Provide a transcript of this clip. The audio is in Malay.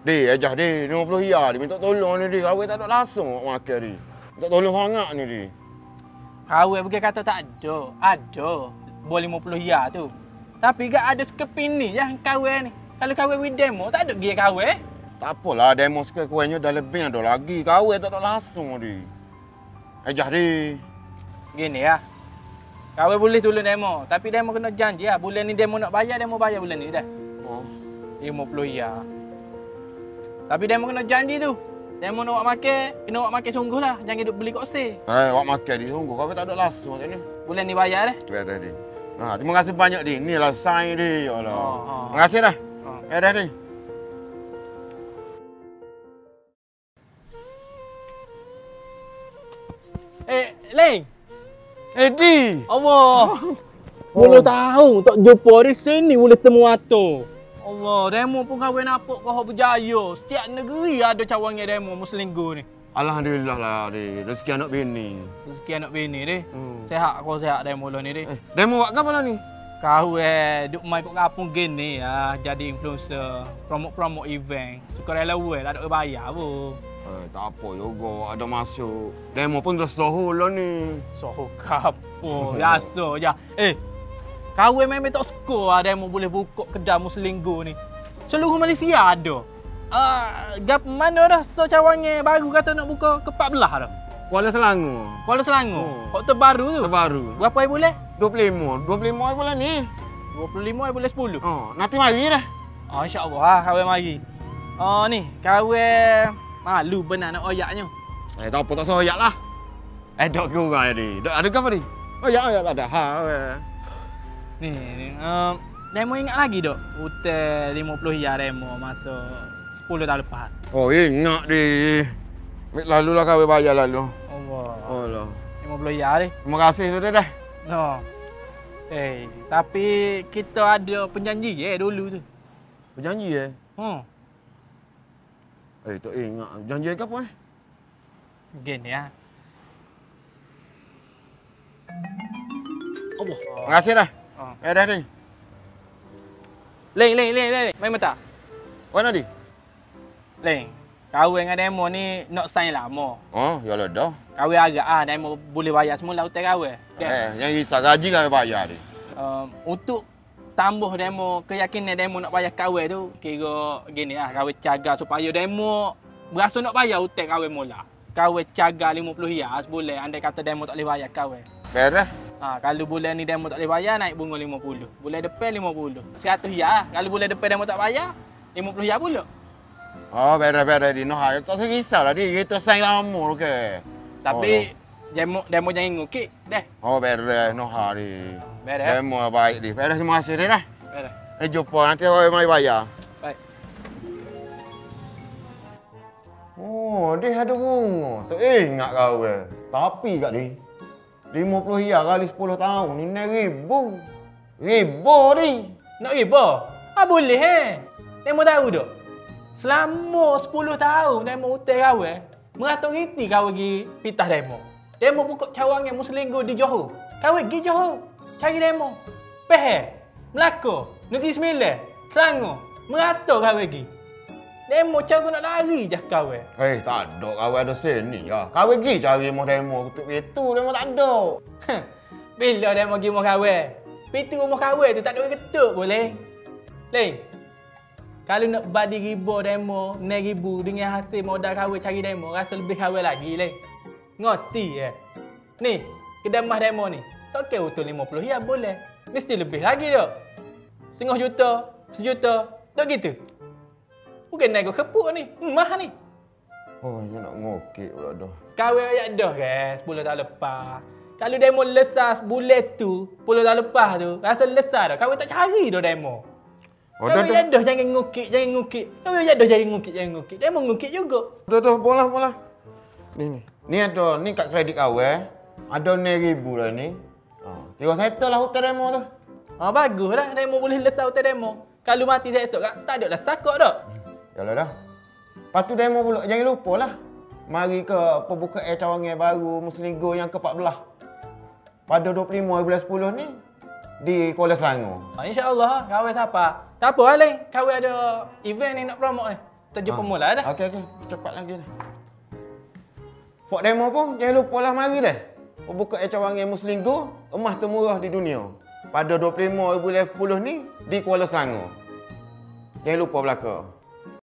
Di, ejah di, 50 ya. Dia minta tolong ni, di. Kawin tak ada langsung nak makan, di. Minta tolong sangat ni, di. Kawin bukan kata tak ada. Ada. Boleh 50 ya tu. Tapi gak ada sekeping ni yang kawin ni. Kalau kawin with demo, tak ada gaya kawin. Tak apalah, demo sekurang-kurangnya dah lebih ada lagi. Kawin tak ada langsung, di. Ejah, di. Gini ya. Kawin boleh tolong demo. Tapi demo kena janji lah. Bulan ni demo nak bayar, demo bayar bulan ni dah. Oh. 50 ya. Tapi demo kena janji tu. Demo nak awak makan sungguh lah. Jangan duduk beli kat sale. Awak makan, di. Sungguh, kawin tak ada langsung macam ni. Bulan ni bayar dah. Dah, di. Nah, terima kasih banyak, di. Inilah sign, di. Ya Allah. Terima kasih dah. Dah, di. Leng. Di. Allah. Boleh tahu tak jumpa di sini boleh temu ato. Allah, demo pun kahwin apa kau berjaya. Setiap negeri ada cawangnya demo Muslimgo ni. Alhamdulillah lah, di. Rezeki anak bini. Rezeki anak bini ni. Sehat kau sehat demo lo ni ni. Demo buat apa lah ni? Kau duk main kat kampung gini jadi influencer, promote event. Suka rela tak ada bayar pun. Tak apa juga, ada masuk. Demo pun dah sohul lah ni. Sohul kapo, biasa je. Kahwin memang tak suka demo boleh buka kedai Muslimgo ni. Seluruh Malaysia ada. Gap mana dah cawangnya baru kata nak buka ke 14 dah. Kuala Selangor. Kuala Selangor. Hok terbaru tu. Terbaru. Berapa hari bulan? 25 hari bulan ni. 25 hari bulan 10. Nanti mari dah. InsyaAllah kahwin mari. Ni kahwin malu benar nak oyaknya. Tak apa, tak soyak lah. Dok kurang ni. Dok ada apa ni? Oyak tak ada. Ni. Demo ingat lagi dok? Hotel 50 ya demo masa 10 tahun lepas. Ingat di. Lalu lah kau bayar lalu. Allah. 50 ya ni. Terima kasih sudah dah. No. Tapi kita ada penjanji dulu tu. Berjanji tak ingat. Janji ke apa Gini ya. Allah. Terima kasih dah. Dah ni. Leng. Main mata. Mana di? Leng. Kahwin dengan demo ni nak sign lama. Yalah dah. Kahwin agak demo boleh bayar semula hotel kahwin. Yang risau gaji kau bayar ni. Untuk tambah demo keyakinan demo nak bayar kahwin tu kira gini kahwin jaga supaya demo berasa nak bayar hotel kahwin mula. Kahwin jaga 50 ya sebulan andai kata demo tak boleh bayar kahwin. Beres. Kalau bulan ni demo tak boleh bayar naik bunga 50. Bulan depan 50. 100 ya. Kalau bulan depan demo tak bayar 50 ya pula. Beres di noh. Tak usah risaulah di. Kita sign lama ke. Tapi demo jangan ngukit dah. Beres noh di. Beres. Demo baik di. Beres, terima kasih dah. Beres. Jumpa nanti kau mai bayar. Baik. Dia ada bunga. Tak ingat kau Tapi kat dia 50 ya kali 10 tahun ni ribu. Ribu ni. Nak ribu? Boleh Demo tahu tak? Selama 10 tahun demo hotel kahwin, meratuk riti kahwin pergi pitah demo. Demo buka cawangan Muslimgo di Johor. Kahwin pergi Johor. Cari demo. Melaka, Negeri Sembilan, Selangor. Meratuk kahwin pergi. Demo cara nak lari je kahwin. Tak ada kahwin ada sini ya. Kahwin pergi cari demo ketuk itu demo tak ada. Bila demo pergi rumah kahwin? Pintu rumah kahwin tu tak ada orang ketuk boleh. Leng. Kalau nak bagi ribu demo, 6,000 dengan hasil modal kahwin cari demo, rasa lebih kahwin lagi, Leng. Ngerti Ni, kedai mah demo ni. Tak kira utuh 50 ya boleh. Mesti lebih lagi tak? Setengah juta, 1 juta, tak gitu. Bukan nego kepuk ni, mah ni. Dia nak ngokek pula dah. Kahwin ayat dah 10 tahun lepas. Kalau demo lesas bulan tu, 10 tahun lepas tu, rasa lesas dah. Kahwin tak cari dah demo. Kahwin ayat dah jangan ngukit. Kahwin ayat dah jangan ngukit. Demo ngukit juga. Dah, bola. Ni ada, ni kat kredit kahwin. Ada 6,000 dah ni. Kira settle lah hotel demo tu. Bagus lah, demo boleh lesas hotel demo. Kalau mati esok tak ada dah sakut dah. Yalah dah. Lepas tu demo pula, jangan lupa lah. Mari ke pembukaan cawangan baru Muslimgo yang ke-14. Pada 25 bulan 10 ni di Kuala Selangor. InsyaAllah kahwin siapa? Tak apa Leng, kahwin ada event ni nak promote ni. Terjumpa mula dah. Okey, cepat lagi dah. Pok demo pun jangan lupa lah mari dah. Pembukaan cawangan Muslim Go, emas termurah di dunia. Pada 25 bulan 10 ni di Kuala Selangor. Jangan lupa belaka.